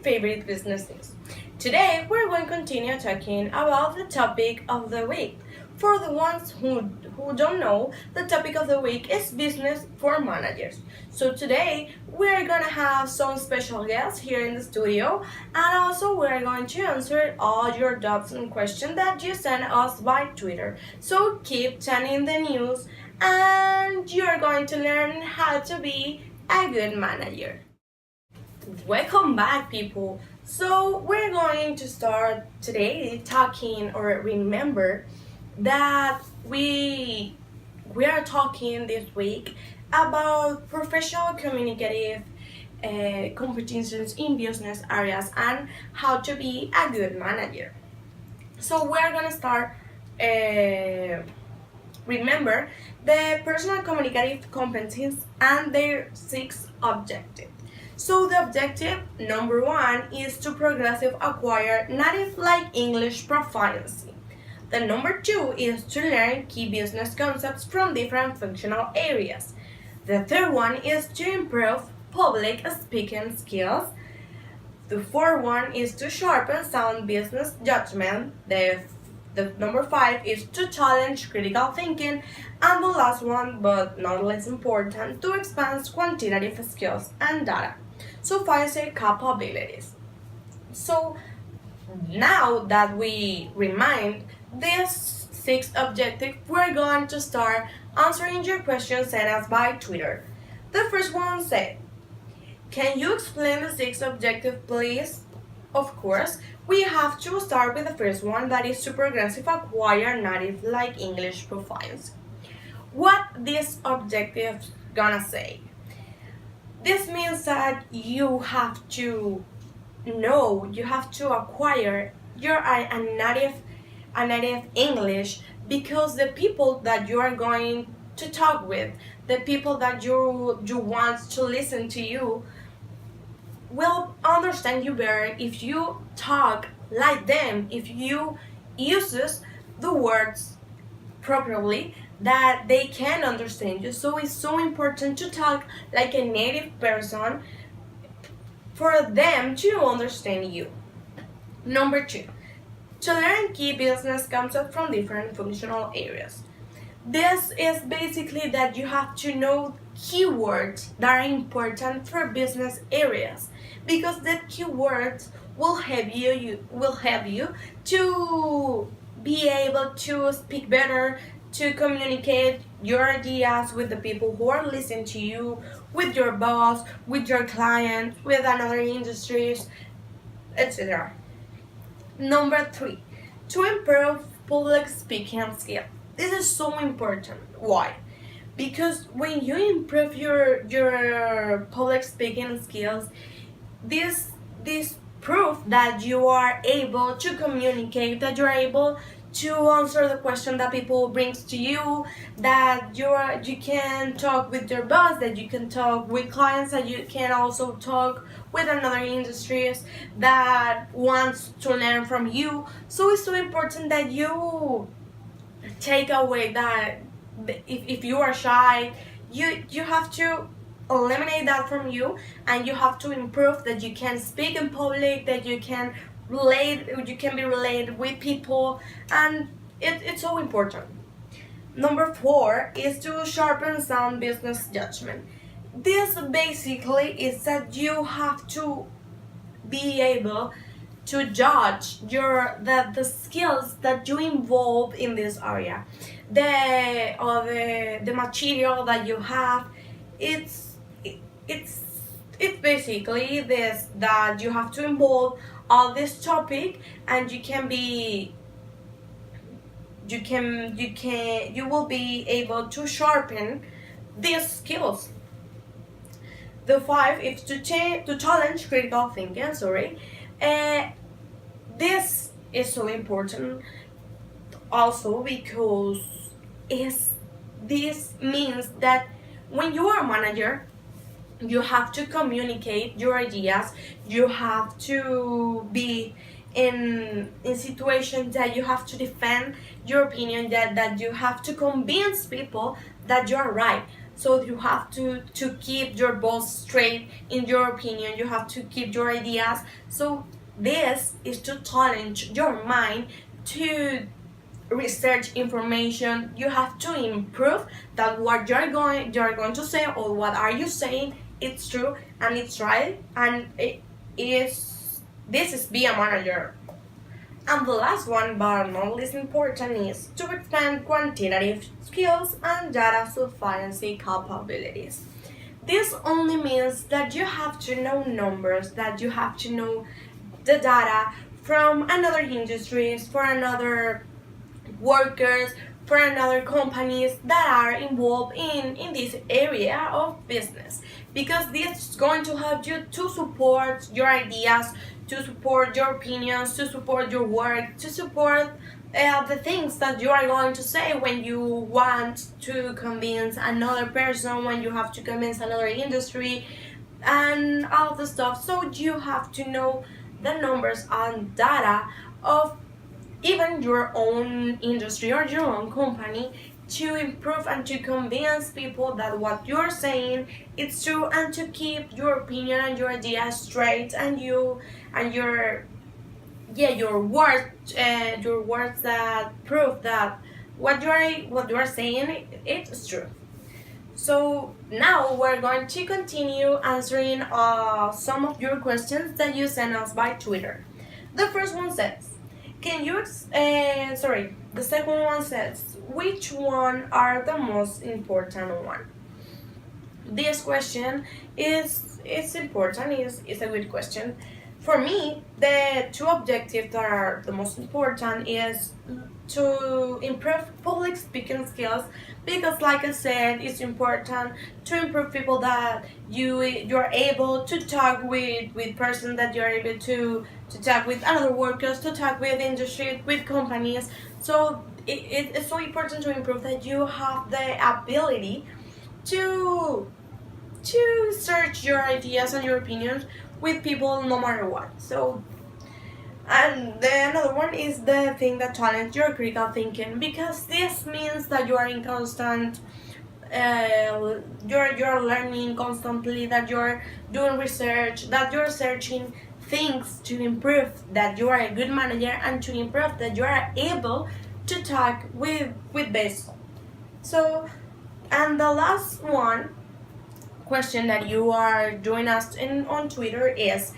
favorite business news. Today, we're going to continue talking about the topic of the week. For the ones who don't know, the topic of the week is business for managers. So today, we're going to have some special guests here in the studio, and also we're going to answer all your doubts and questions that you send us by Twitter. So keep tuning the news, and you're going to learn how to be a good manager. Welcome back, people. So we're going to start today talking, or remember that we are talking this week about professional communicative competencies in business areas and how to be a good manager. So we're gonna start. Remember the personal communicative competencies and their 6 objectives. So the objective number 1 is to progressive acquire native like English proficiency. The number 2 is to learn key business concepts from different functional areas. The third one is to improve public speaking skills. The fourth one is to sharpen sound business judgment. The number 5 is to challenge critical thinking. And the last one, but not less important, to expand quantitative skills and data. So 5 say capabilities. So now that we remind these 6 objectives, we're going to start answering your questions sent us by Twitter. The first one said, can you explain the 6 objectives, please? Of course, we have to start with the first one, that is to progressive acquire native like English proficiency. What this objective gonna say? This means that you have to know, you have to acquire a native English, because the people that you are going to talk with, the people that you want to listen to you, will understand you better if you talk like them, if you uses the words properly that they can understand you. So it's so important to talk like a native person for them to understand you. Number 2, to learn key business concepts from different functional areas. This is basically that you have to know keywords that are important for business areas, because the keywords will help you to be able to speak better, to communicate your ideas with the people who are listening to you, with your boss, with your clients, with another industries, etc. Number 3, to improve public speaking skills. This is so important. Why? Because when you improve your public speaking skills, this proof that you are able to communicate, that you are able to answer the question that people brings to you, that you can talk with your boss, that you can talk with clients, that you can also talk with another industries that wants to learn from you. So it's so important that you take away that if you are shy, you have to eliminate that from you, and you have to improve that you can speak in public, that you can be related with people, and it's so important. Number 4 is to sharpen sound business judgment. This basically is that you have to be able to judge the skills that you involve in this area, the material that you have. It's basically this, that you have to involve all this topic, and you will be able to sharpen these skills. The 5 is to challenge critical thinking. This is so important also, because this means that when you are a manager, you have to communicate your ideas, you have to be in situations that you have to defend your opinion, that you have to convince people that you're right. So you have to keep your balls straight in your opinion. You have to keep your ideas. So this is to challenge your mind to research information. You have to improve that what you're going to say or what are you saying it's true and it's right, and it is this is be a manager. And the last one, but not least important, is to expand quantitative skills and data sufficiency capabilities. This only means that you have to know numbers, that you have to know the data from another industries, for another workers, for another companies that are involved in this area of business, because this is going to help you to support your ideas, to support your opinions, to support your work, to support the things that you are going to say when you want to convince another person, when you have to convince another industry, and all the stuff. So you have to know the numbers and data of even your own industry or your own company, to improve and to convince people that what you're saying is true, and to keep your opinion and your ideas straight, and you and your words that prove that what you are saying it's true. So now we're going to continue answering some of your questions that you sent us by Twitter. The first one says, the second one says, which one are the most important one? This question is important, is a good question. For me, the two objectives that are the most important is to improve public speaking skills, because like I said, it's important to improve people that you're able to talk with persons, that you're able to talk with other workers, to talk with industry, with companies. So it's so important to improve that you have the ability to search your ideas and your opinions with people no matter what. So, and the another one is the thing that challenges your critical thinking, because this means that you are in constant you're learning constantly, that you're doing research, that you're searching things to improve that you are a good manager, and to improve that you are able to talk with this. So, and the last one question that you are joining us on Twitter is,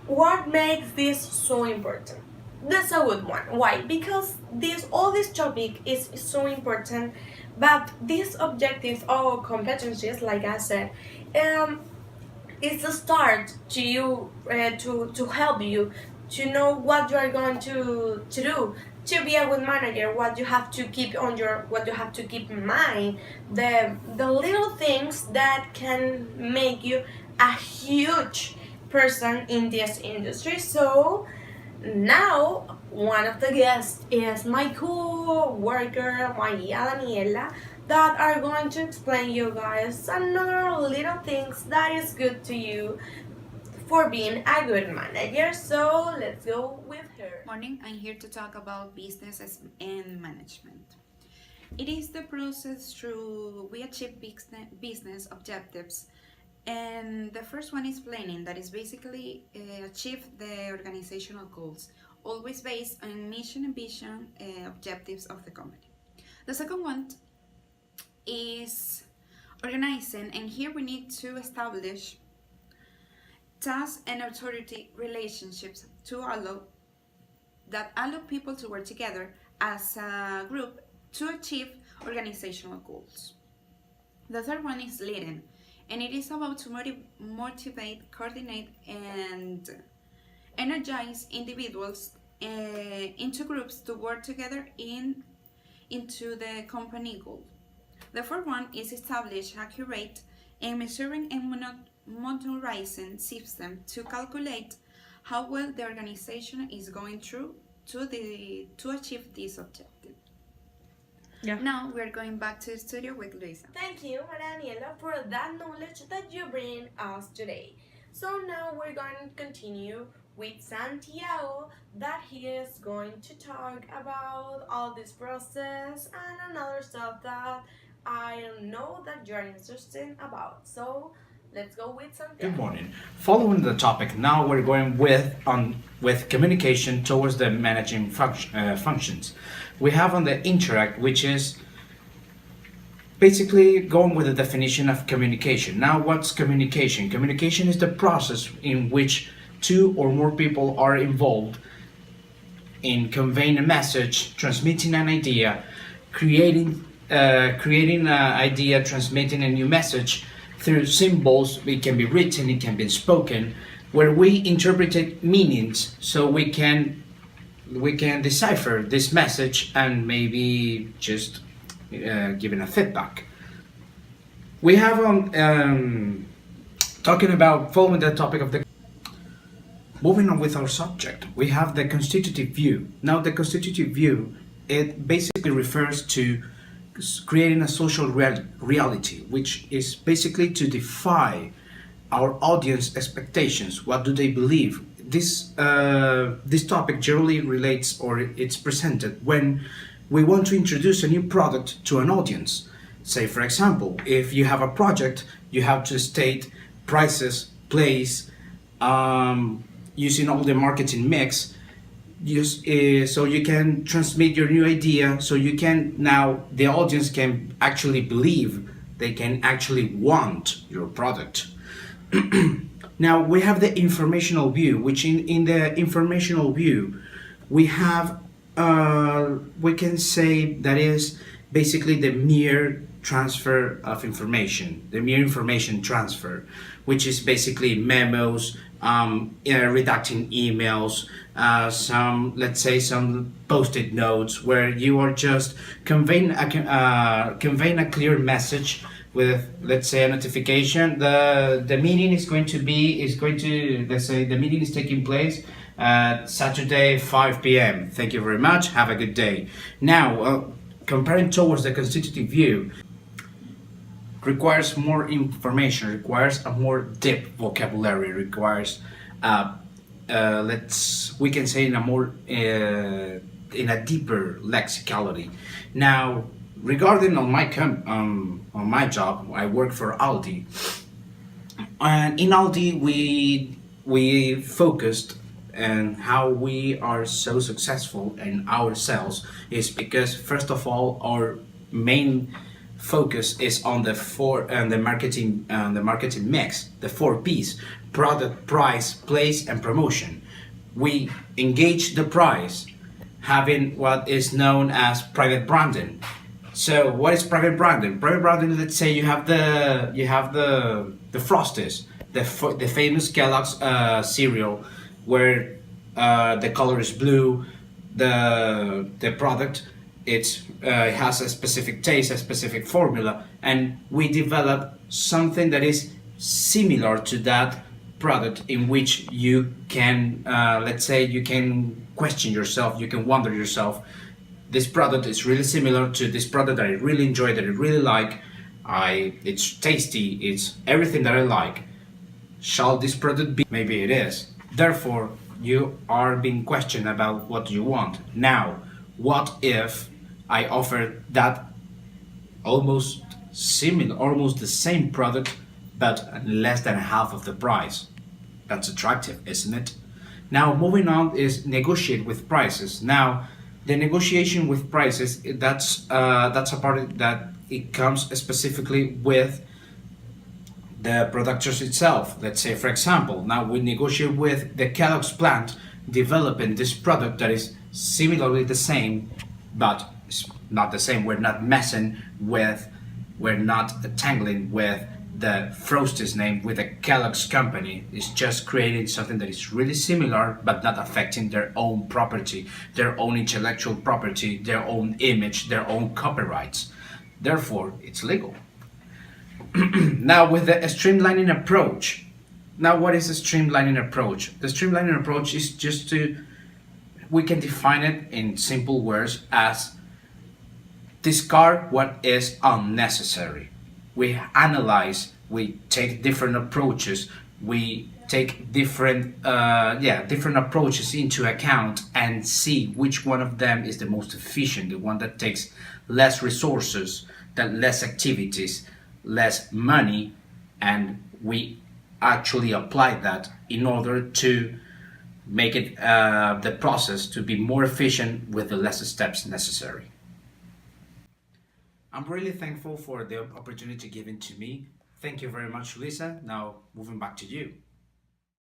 what makes this so important? That's a good one. Why? Because this topic is so important, but these objectives or competencies, like I said, is the start to you to help you to know what you are going to do to be a good manager, what you have to keep what you have to keep in mind, the little things that can make you a huge person in this industry. So now one of the guests is my co-worker Maria Daniela, that are going to explain you guys another little things that is good to you for being a good manager. So let's go with her. Morning, I'm here to talk about business and management. It is the process through we achieve business objectives, and the first one is planning, that is basically achieve the organizational goals, always based on mission and vision objectives of the company. The second one is organizing, and here we need to establish task and authority relationships to allow people to work together as a group to achieve organizational goals. The third one is leading, and it is about to motivate, coordinate, and energize individuals into groups to work together into the company goal. The fourth one is establish accurate and measuring and monitoring system to calculate how well the organization is going through to achieve this objective. Yeah. Now we're going back to the studio with Luisa. Thank you, Daniela, for that knowledge that you bring us today. So now we're going to continue with Santiago, that he is going to talk about all this process and another stuff that I know that you're interested about. So let's go with Good Santiago. morning. Following the topic, now we're going with communication towards the managing functions. We have on the interact, which is basically going with the definition of communication. Now, what's communication? Communication is the process in which two or more people are involved in conveying a message, transmitting an idea, creating an idea, transmitting a new message through symbols. It can be written, it can be spoken, where we interpret meanings so we can decipher this message and maybe just giving a feedback. We have talking about following the topic of the. Moving on with our subject, we have the constitutive view. Now, the constitutive view, it basically refers to creating a social reality, which is basically to defy our audience expectations. What do they believe? This topic generally relates, or it's presented when we want to introduce a new product to an audience. Say, for example, if you have a project, you have to state prices, place, using all the marketing mix, so you can transmit your new idea, so you can now the audience can actually believe, they can actually want your product. Now we have the informational view, which in the informational view we have we can say that is basically the mere transfer of information, the mere information transfer, which is basically memos, redacting emails, some post-it notes, where you are just conveying a clear message with, let's say, a notification. The meeting is going to let's say the meeting is taking place Saturday 5 p.m. Thank you very much. Have a good day. Now, comparing towards the constitutive view, requires more information, requires a more deep vocabulary, requires we can say in a more in a deeper lexicality. Now, regarding on my job, I work for Aldi, and in Aldi we focused, and how we are so successful in our sales is because, first of all, our main focus is on the marketing mix, the 4Ps: product, price, place, and promotion. We engage the price, having what is known as private branding. So what is private branding? Private branding, let's say you have the Frosties, the famous Kellogg's cereal, where the color is blue, the product it has a specific taste, a specific formula, and we develop something that is similar to that product, in which you can, let's say, you can question yourself, you can wonder yourself, this product is really similar to this product that I really enjoy, that I really like, it's tasty, it's everything that I like. Shall this product be? Maybe it is. Therefore, you are being questioned about what you want. Now, what if I offer that almost the same product, but less than half of the price? That's attractive, isn't it? Now, moving on is negotiate with prices. Now, the negotiation with prices, that's a part that it comes specifically with the producers itself. Let's say, for example, now we negotiate with the Kellogg's plant, developing this product that is similarly the same, but it's not the same. We're not tangling with the Frosties name, with the Kellogg's company. It's just creating something that is really similar, but not affecting their own property, their own intellectual property, their own image, their own copyrights. Therefore, it's legal. Now, with the streamlining approach. Now, what is a streamlining approach? The streamlining approach is we can define it in simple words as discard what is unnecessary. We analyze, we take different approaches, we take different approaches into account and see which one of them is the most efficient, the one that takes less resources, that less activities, less money, and we actually apply that in order to make it the process to be more efficient with the less steps necessary. I'm really thankful for the opportunity given to me. Thank you very much, Lisa. Now moving back to you.